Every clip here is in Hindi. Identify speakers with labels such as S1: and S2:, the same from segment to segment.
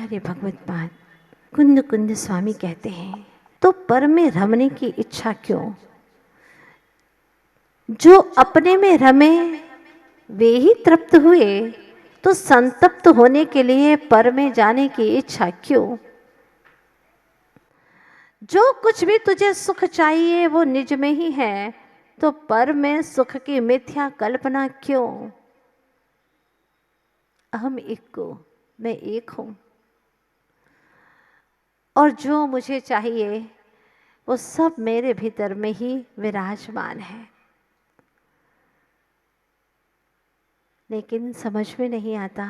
S1: आचार्य भगवत्पाद कुंद कुंद स्वामी कहते हैं, तो पर में रमने की इच्छा क्यों? जो अपने में रमे वे ही तृप्त हुए, तो संतप्त होने के लिए पर में जाने की इच्छा क्यों? जो कुछ भी तुझे सुख चाहिए वो निज में ही है, तो पर में सुख की मिथ्या कल्पना क्यों? अहम इक्को, मैं एक हूं, और जो मुझे चाहिए वो सब मेरे भीतर में ही विराजमान है। लेकिन समझ में नहीं आता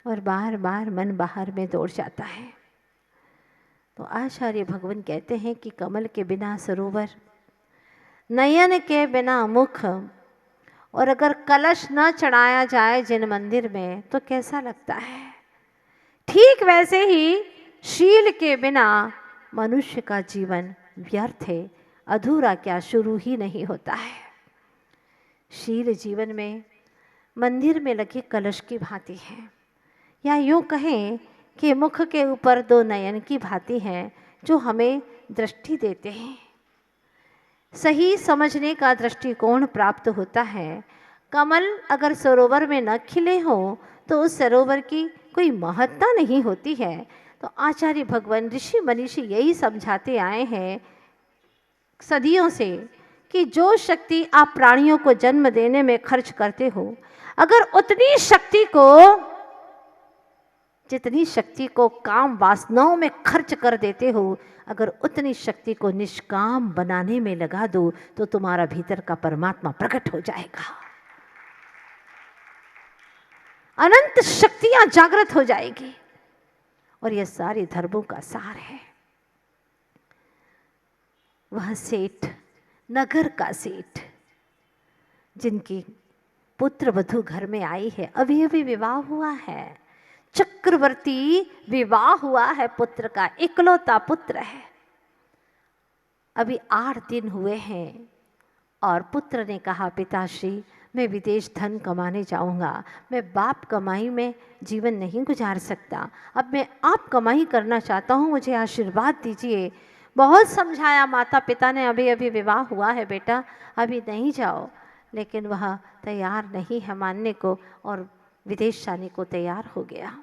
S1: और बार बार मन बाहर में दौड़ जाता है। तो आचार्य भगवान कहते हैं कि कमल के बिना सरोवर, नयन के बिना मुख, और अगर कलश न चढ़ाया जाए जिन मंदिर में तो कैसा लगता है। ठीक वैसे ही शील के बिना मनुष्य का जीवन व्यर्थ है, अधूरा क्या शुरू ही नहीं होता है। शील जीवन में मंदिर में लगे कलश की भांति है, या यूँ कहें कि मुख के ऊपर दो नयन की भांति हैं जो हमें दृष्टि देते हैं। सही समझने का दृष्टिकोण प्राप्त होता है। कमल अगर सरोवर में न खिले हो तो उस सरोवर की कोई महत्ता नहीं होती है। तो आचार्य भगवान ऋषि मनीषी यही समझाते आए हैं सदियों से कि जो शक्ति आप प्राणियों को जन्म देने में खर्च करते हो, अगर उतनी शक्ति को, जितनी शक्ति को काम वासनाओं में खर्च कर देते हो, अगर उतनी शक्ति को निष्काम बनाने में लगा दो तो तुम्हारा भीतर का परमात्मा प्रकट हो जाएगा। अनंत शक्तियां जागृत हो जाएगी। और यह सारे धर्मों का सार है। वह सेठ, नगर का सेठ, जिनकी पुत्र वधू घर में आई है, अभी अभी विवाह हुआ है, चक्रवर्ती विवाह हुआ है, पुत्र का इकलौता पुत्र है, अभी 8 दिन हुए हैं, और पुत्र ने कहा पिताश्री मैं विदेश धन कमाने जाऊंगा, मैं बाप कमाई में जीवन नहीं गुजार सकता, अब मैं आप कमाई करना चाहता हूँ, मुझे आशीर्वाद दीजिए। बहुत समझाया माता पिता ने, अभी अभी विवाह हुआ है बेटा, अभी नहीं जाओ, लेकिन वह तैयार नहीं है मानने को और विदेश जाने को तैयार हो गया।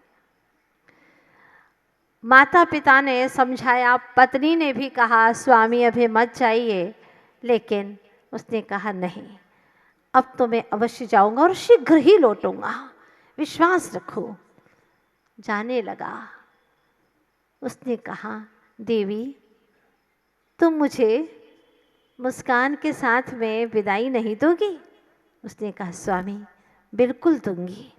S1: माता पिता ने समझाया, पत्नी ने भी कहा स्वामी अभी मत जाइए, लेकिन उसने कहा नहीं, अब तो मैं अवश्य जाऊंगा और शीघ्र ही लौटूंगा, विश्वास रखो। जाने लगा। उसने कहा देवी तुम मुझे मुस्कान के साथ में विदाई नहीं दोगी? उसने कहा स्वामी बिल्कुल दूंगी,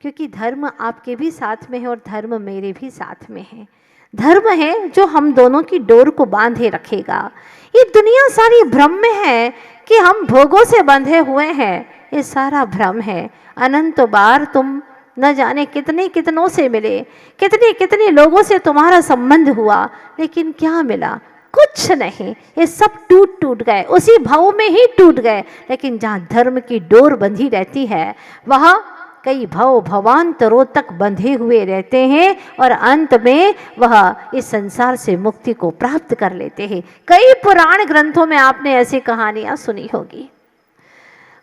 S1: क्योंकि धर्म आपके भी साथ में है और धर्म मेरे भी साथ में है। धर्म है जो हम दोनों की डोर को बांधे रखेगा। ये दुनिया सारी भ्रम में है कि हम भोगों से बंधे हुए हैं, ये सारा भ्रम है। अनंत बार तुम न जाने कितने कितनों से मिले, कितने कितने लोगों से तुम्हारा संबंध हुआ, लेकिन क्या मिला? कुछ नहीं। ये सब टूट टूट गए, उसी भाव में ही टूट गए। लेकिन जहाँ धर्म की डोर बंधी रहती है वह कई भव भवांतरों तक बंधे हुए रहते हैं और अंत में वह इस संसार से मुक्ति को प्राप्त कर लेते हैं। कई पुराण ग्रंथों में आपने ऐसी कहानियां सुनी होगी।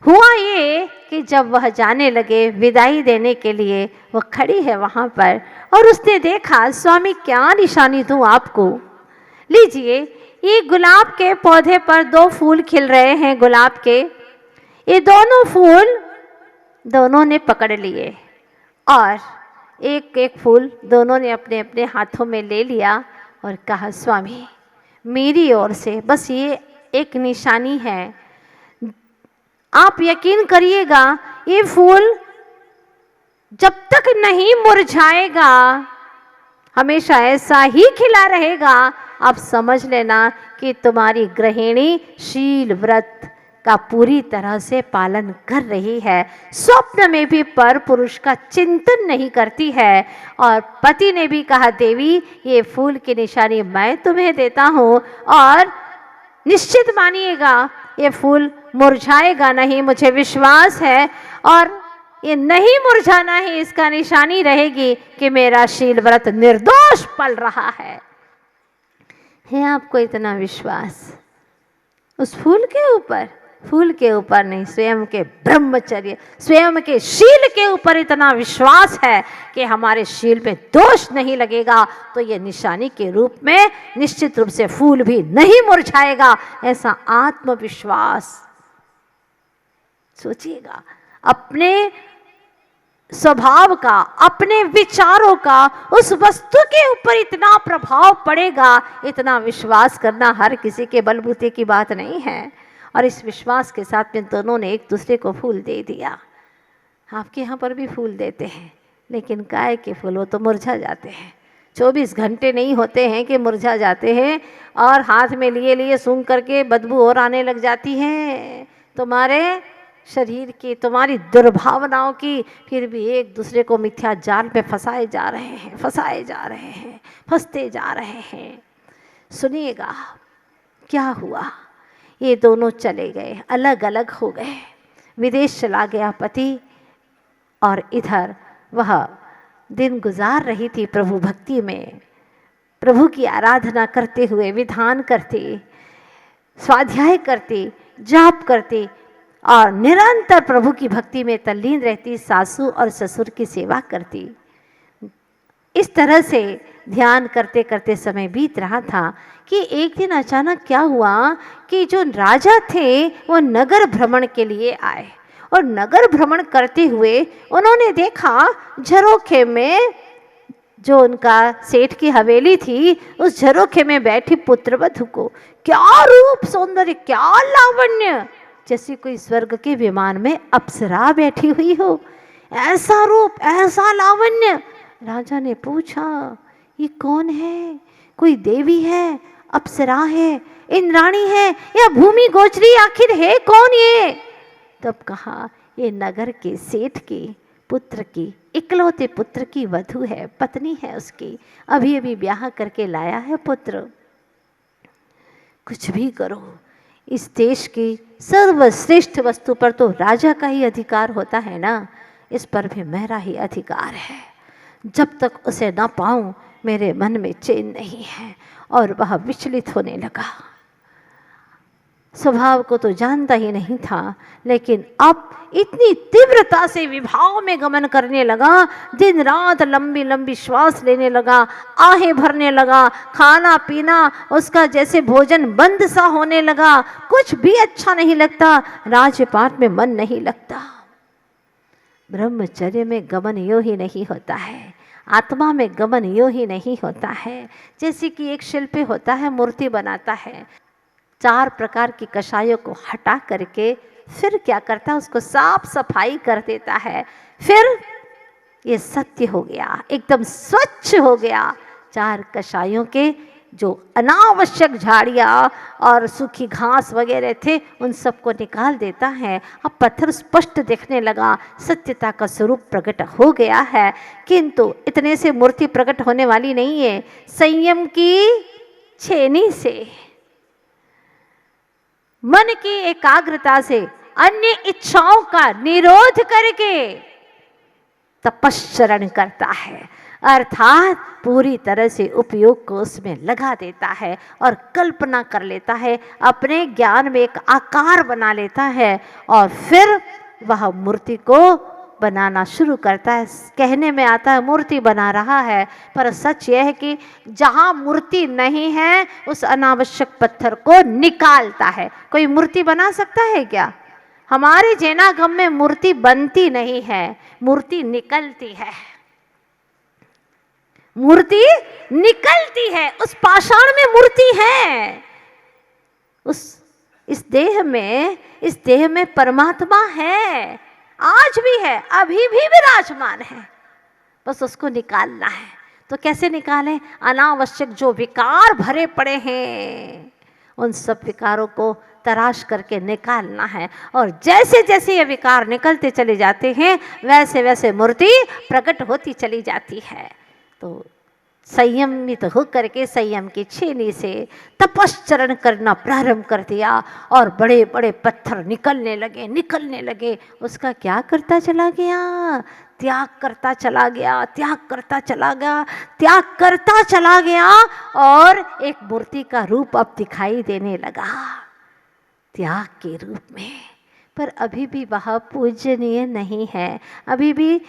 S1: हुआ ये कि जब वह जाने लगे विदाई देने के लिए, वह खड़ी है वहां पर और उसने देखा स्वामी क्या निशानी दूं आपको, लीजिए ये गुलाब के पौधे पर 2 फूल खिल रहे हैं गुलाब के, ये दोनों फूल दोनों ने पकड़ लिए और एक एक फूल दोनों ने अपने अपने हाथों में ले लिया और कहा स्वामी मेरी ओर से बस ये एक निशानी है, आप यकीन करिएगा ये फूल जब तक नहीं मुरझाएगा हमेशा ऐसा ही खिला रहेगा। आप समझ लेना कि तुम्हारी गृहिणी शील व्रत का पूरी तरह से पालन कर रही है, स्वप्न में भी पर पुरुष का चिंतन नहीं करती है। और पति ने भी कहा देवी ये फूल की निशानी मैं तुम्हें देता हूँ और निश्चित मानिएगा ये फूल मुरझाएगा नहीं, मुझे विश्वास है। और ये नहीं मुरझाना ही इसका निशानी रहेगी कि मेरा शील व्रत निर्दोष पल रहा है आपको इतना विश्वास उस फूल के ऊपर? फूल के ऊपर नहीं, स्वयं के ब्रह्मचर्य, स्वयं के शील के ऊपर इतना विश्वास है कि हमारे शील में दोष नहीं लगेगा, तो ये निशानी के रूप में निश्चित रूप से फूल भी नहीं मुरझाएगा। ऐसा आत्मविश्वास सोचिएगा, अपने स्वभाव का, अपने विचारों का उस वस्तु के ऊपर इतना प्रभाव पड़ेगा, इतना विश्वास करना हर किसी के बलबूते की बात नहीं है। और इस विश्वास के साथ में दोनों ने एक दूसरे को फूल दे दिया। आपके यहाँ पर भी फूल देते हैं, लेकिन काय के फूल वो तो मुरझा जाते हैं। 24 घंटे नहीं होते हैं कि मुरझा जाते हैं, और हाथ में लिए लिए सूंघ करके बदबू और आने लग जाती है तुम्हारे शरीर की, तुम्हारी दुर्भावनाओं की। फिर भी एक दूसरे को मिथ्या जाल पे फंसाए जा रहे हैं, फंसाए जा रहे हैं, फंसते जा रहे हैं। सुनिएगा क्या हुआ, ये दोनों चले गए, अलग अलग हो गए। विदेश चला गया पति, और इधर वह दिन गुजार रही थी प्रभु भक्ति में, प्रभु की आराधना करते हुए, विधान करती, स्वाध्याय करती, जाप करती और निरंतर प्रभु की भक्ति में तल्लीन रहती, सासू और ससुर की सेवा करती। इस तरह से ध्यान करते करते समय बीत रहा था कि एक दिन अचानक क्या हुआ कि जो राजा थे वो नगर भ्रमण के लिए आए, और नगर भ्रमण करते हुए उन्होंने देखा झरोखे में, जो उनका सेठ की हवेली थी, उस झरोखे में बैठी पुत्रवधू को क्या रूप सौंदर्य, क्या लावण्य, जैसे कोई स्वर्ग के विमान में अप्सरा बैठी हुई हो, ऐसा रूप, ऐसा लावण्य। राजा ने पूछा ये कौन है? कोई देवी है, अप्सरा है, इंद्राणी है, या भूमि गोचरी, आखिर है कौन ये? तब कहा ये नगर के सेठ की पुत्र की, इकलौते पुत्र की वधू है, पत्नी है उसकी, अभी अभी ब्याह करके लाया है पुत्र। कुछ भी करो, इस देश की सर्वश्रेष्ठ वस्तु पर तो राजा का ही अधिकार होता है ना, इस पर भी मेरा ही अधिकार है। जब तक उसे न पाऊं मेरे मन में चैन नहीं है। और वह विचलित होने लगा। स्वभाव को तो जानता ही नहीं था, लेकिन अब इतनी तीव्रता से विभाव में गमन करने लगा, दिन रात लंबी लंबी श्वास लेने लगा, आहें भरने लगा, खाना पीना उसका जैसे भोजन बंद सा होने लगा, कुछ भी अच्छा नहीं लगता, राजपाट में मन नहीं लगता। ब्रह्मचर्य में गमन यूँ ही नहीं होता है, आत्मा में गमन यूँ ही नहीं होता है। जैसे कि एक शिल्पी होता है, मूर्ति बनाता है, 4 प्रकार की कषायों को हटा करके फिर क्या करता है, उसको साफ सफाई कर देता है। फिर ये सत्य हो गया, एकदम स्वच्छ हो गया। 4 कषायों के जो अनावश्यक झाड़ियाँ और सूखी घास वगैरह थे, उन सबको निकाल देता है। अब पत्थर स्पष्ट दिखने लगा, सत्यता का स्वरूप प्रकट हो गया है। किंतु इतने से मूर्ति प्रकट होने वाली नहीं है, संयम की छेनी से, मन की एकाग्रता से, अन्य इच्छाओं का निरोध करके तपश्चरण करता है, अर्थात पूरी तरह से उपयोग को उसमें लगा देता है और कल्पना कर लेता है, अपने ज्ञान में एक आकार बना लेता है और फिर वह मूर्ति को बनाना शुरू करता है। कहने में आता है मूर्ति बना रहा है, पर सच यह है कि जहाँ मूर्ति नहीं है उस अनावश्यक पत्थर को निकालता है। कोई मूर्ति बना सकता है क्या? हमारे जैनागम में मूर्ति बनती नहीं है, मूर्ति निकलती है, मूर्ति निकलती है। उस पाषाण में मूर्ति है, इस देह में परमात्मा है, आज भी है, अभी भी विराजमान है, बस उसको निकालना है। तो कैसे निकालें? अनावश्यक जो विकार भरे पड़े हैं उन सब विकारों को तराश करके निकालना है। और जैसे जैसे ये विकार निकलते चले जाते हैं, वैसे वैसे मूर्ति प्रकट होती चली जाती है। तो संयमित होकर के संयम की छेनी से तपश्चरण करना प्रारंभ कर दिया और बड़े बड़े पत्थर निकलने लगे। उसका क्या करता चला गया? त्याग करता चला गया, त्याग करता चला गया, त्याग करता चला गया और एक मूर्ति का रूप अब दिखाई देने लगा त्याग के रूप में। पर अभी भी वह पूजनीय नहीं है, अभी भी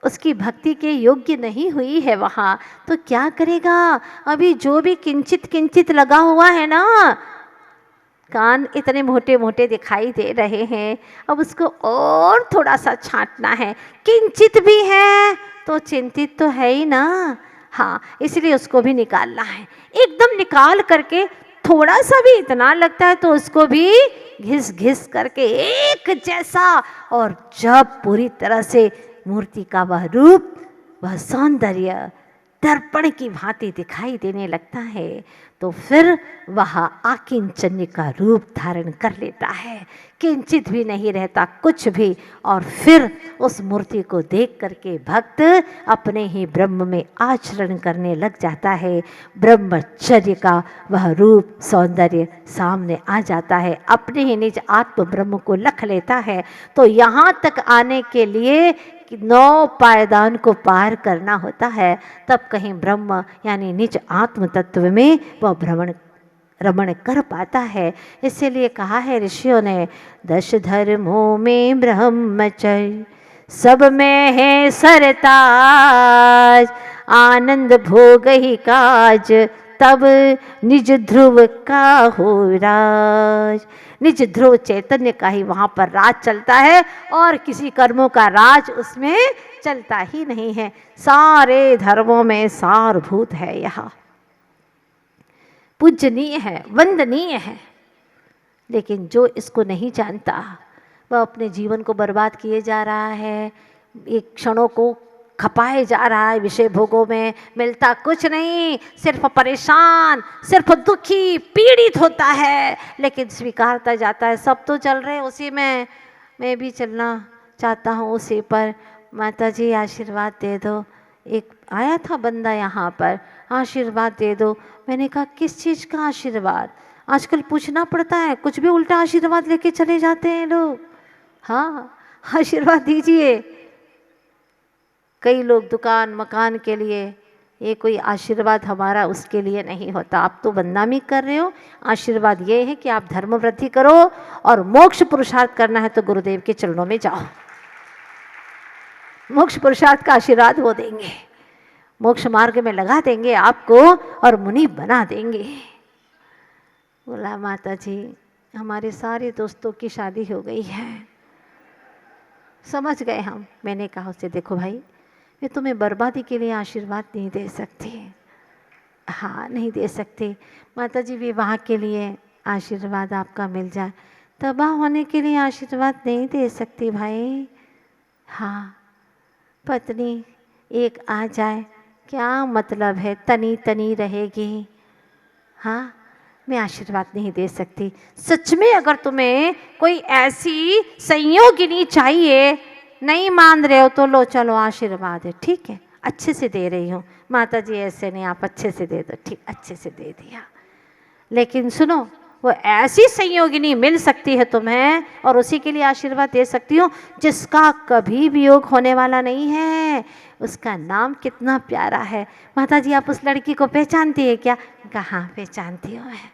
S1: उसकी भक्ति के योग्य नहीं हुई है वहाँ। तो क्या करेगा? अभी जो भी किंचित किंचित लगा हुआ है ना, कान इतने मोटे मोटे दिखाई दे रहे हैं, अब उसको और थोड़ा सा छांटना है। किंचित भी है तो चिंतित तो है ही ना, हाँ, इसलिए उसको भी निकालना है। एकदम निकाल करके थोड़ा सा भी इतना लगता है तो उसको भी घिस घिस करके एक जैसा, और जब पूरी तरह से मूर्ति का वह रूप, वह सौंदर्य दर्पण की भांति दिखाई देने लगता है, तो फिर वह आकिंचन्य का रूप धारण कर लेता है, किंचित भी नहीं रहता कुछ भी। और फिर उस मूर्ति को देख करके भक्त अपने ही ब्रह्म में आचरण करने लग जाता है। ब्रह्मचर्य का वह रूप सौंदर्य सामने आ जाता है, अपने ही निज आत्म ब्रह्म को लख लेता है। तो यहाँ तक आने के लिए 9 पायदान को पार करना होता है, तब कहीं ब्रह्म यानी निज आत्म तत्व में वह रमण कर पाता है। इसीलिए कहा है ऋषियों ने, 10 धर्मों में ब्रह्मचर्य सब में है सरताज, आनंद भोग ही काज तब निज ध्रुव का हो राज। निज ध्रुव चैतन्य का ही वहाँ पर राज चलता है और किसी कर्मों का राज उसमें चलता ही नहीं है। सारे धर्मों में सारभूत है, यह पूजनीय है, वंदनीय है। लेकिन जो इसको नहीं जानता वह अपने जीवन को बर्बाद किए जा रहा है, एक क्षणों को खपाए जा रहा है विषय भोगों में, मिलता कुछ नहीं, सिर्फ परेशान, सिर्फ दुखी पीड़ित होता है, लेकिन स्वीकारता जाता है सब तो चल रहे उसी में, मैं भी चलना चाहता हूँ उसी पर। माता जी आशीर्वाद दे दो। एक आया था बंदा यहाँ पर, आशीर्वाद दे दो। मैंने कहा किस चीज़ का आशीर्वाद? आजकल पूछना पड़ता है, कुछ भी उल्टा आशीर्वाद लेके चले जाते हैं लोग। हाँ, आशीर्वाद दीजिए। कई लोग दुकान मकान के लिए, ये कोई आशीर्वाद हमारा उसके लिए नहीं होता। आप तो बदनामी कर रहे हो। आशीर्वाद ये है कि आप धर्म वृद्धि करो और मोक्ष पुरुषार्थ करना है तो गुरुदेव के चरणों में जाओ, मोक्ष पुरुषार्थ का आशीर्वाद वो देंगे, मोक्ष मार्ग में लगा देंगे आपको और मुनि बना देंगे। बोला माता जी हमारे सारे दोस्तों की शादी हो गई है। समझ गए हम। मैंने कहा उससे, देखो भाई मैं तुम्हें बर्बादी के लिए आशीर्वाद नहीं दे सकती। हाँ नहीं दे सकती। माता जी विवाह के लिए आशीर्वाद आपका मिल जाए, तबाह होने के लिए आशीर्वाद नहीं दे सकती भाई। हाँ, पत्नी एक आ जाए क्या मतलब है, तनी तनी रहेगी। हाँ, मैं आशीर्वाद नहीं दे सकती। सच में अगर तुम्हें कोई ऐसी संयोगिनी चाहिए, नहीं मान रहे हो तो लो, चलो आशीर्वाद है, ठीक है, अच्छे से दे रही हूँ। माता जी ऐसे नहीं, आप अच्छे से दे दो। ठीक, अच्छे से दे दिया। लेकिन सुनो, वो ऐसी संयोगिनी मिल सकती है तुम्हें और उसी के लिए आशीर्वाद दे सकती हूँ जिसका कभी वियोग होने वाला नहीं है। उसका नाम कितना प्यारा है। माता जी आप उस लड़की को पहचानती है क्या? कहाँ पहचानती हो मैं।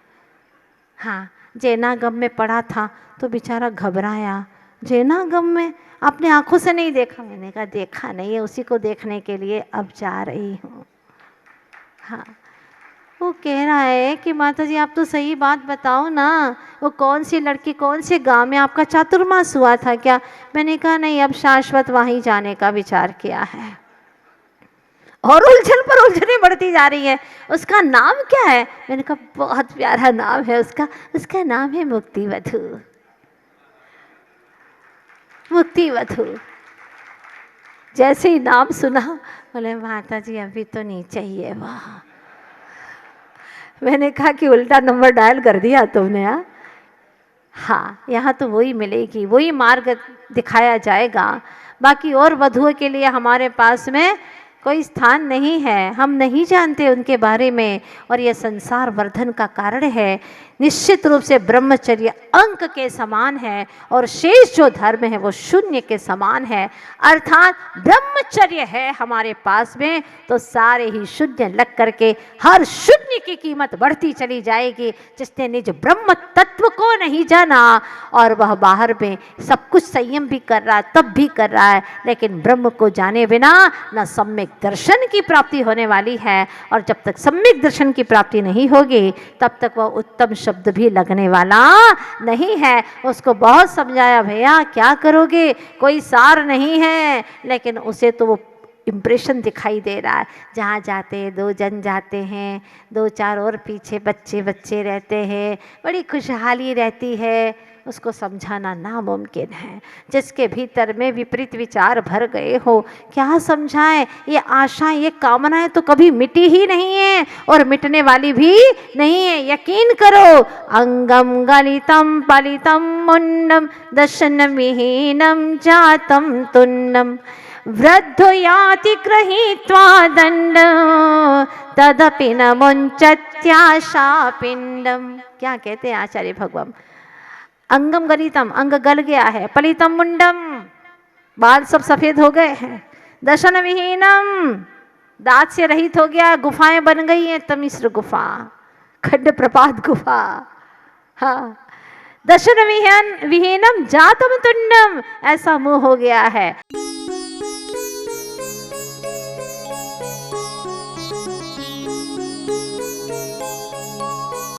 S1: हाँ, जैनागम में पढ़ा था तो बेचारा घबराया। जैनागम में अपने आंखों से नहीं देखा? मैंने कहा देखा नहीं है, उसी को देखने के लिए अब जा रही हूँ। हाँ, वो कह रहा है कि माता जी आप तो सही बात बताओ ना, वो कौन सी लड़की कौन से गांव में, आपका चातुर्मास हुआ था क्या? मैंने कहा नहीं, अब शाश्वत वहीं जाने का विचार किया है। और उलझन पर उलझने बढ़ती जा रही है। उसका नाम क्या है? मैंने कहा बहुत प्यारा नाम है उसका, उसका नाम है मुक्तिवधु। मुक्तिवधु। जैसे ही नाम सुना बोले माता जी अभी तो नहीं चाहिए वहाँ। मैंने कहा कि उल्टा नंबर डायल कर दिया तुमने। हाँ, यहाँ तो वही मिलेगी, वही मार्ग दिखाया जाएगा। बाकी और वधुओं के लिए हमारे पास में कोई स्थान नहीं है, हम नहीं जानते उनके बारे में, और यह संसार वर्धन का कारण है। निश्चित रूप से ब्रह्मचर्य अंक के समान है और शेष जो धर्म है वो शून्य के समान है। अर्थात ब्रह्मचर्य है हमारे पास में तो सारे ही शून्य लग करके हर शून्य की कीमत बढ़ती चली जाएगी। जिसने निज ब्रह्म तत्व को नहीं जाना और वह बाहर में सब कुछ संयम भी कर रहा है, तब भी कर रहा है, लेकिन ब्रह्म को जाने बिना न सम्यक दर्शन की प्राप्ति होने वाली है। और जब तक सम्यक दर्शन की प्राप्ति नहीं होगी तब तक वह उत्तम शब्द भी लगने वाला नहीं है। उसको बहुत समझाया, भैया क्या करोगे, कोई सार नहीं है, लेकिन उसे तो वो इम्प्रेशन दिखाई दे रहा है। जहाँ जाते हैं 2 जन जाते हैं, 2-4 और पीछे बच्चे बच्चे रहते हैं, बड़ी खुशहाली रहती है। उसको समझाना नामुमकिन है। जिसके भीतर में विपरीत विचार भर गए हो, क्या समझाएं। ये आशाएं, ये कामनाएं तो कभी मिटी ही नहीं है और मिटने वाली भी नहीं है। यकीन करो, अंगम गलितम पलितम मुन्नम दर्शन विहीनम जातम तुन्नम वृद्धो याति गृहीत्वा दंड तदपि न मुंचत्याशा पिंडम। क्या कहते हैं आचार्य भगवान, अंगम गलितम, अंग गल गया है, पलितम मुंडम, बाल सब सफेद हो गए हैं, दर्शन विहीनम, दांत से रहित हो गया, गुफाएं बन गई हैं, तमिश्र गुफा, खड्ड प्रपात गुफा, हाँ, दर्शन विहीनम जातम तुन्नम, ऐसा मुंह हो गया है।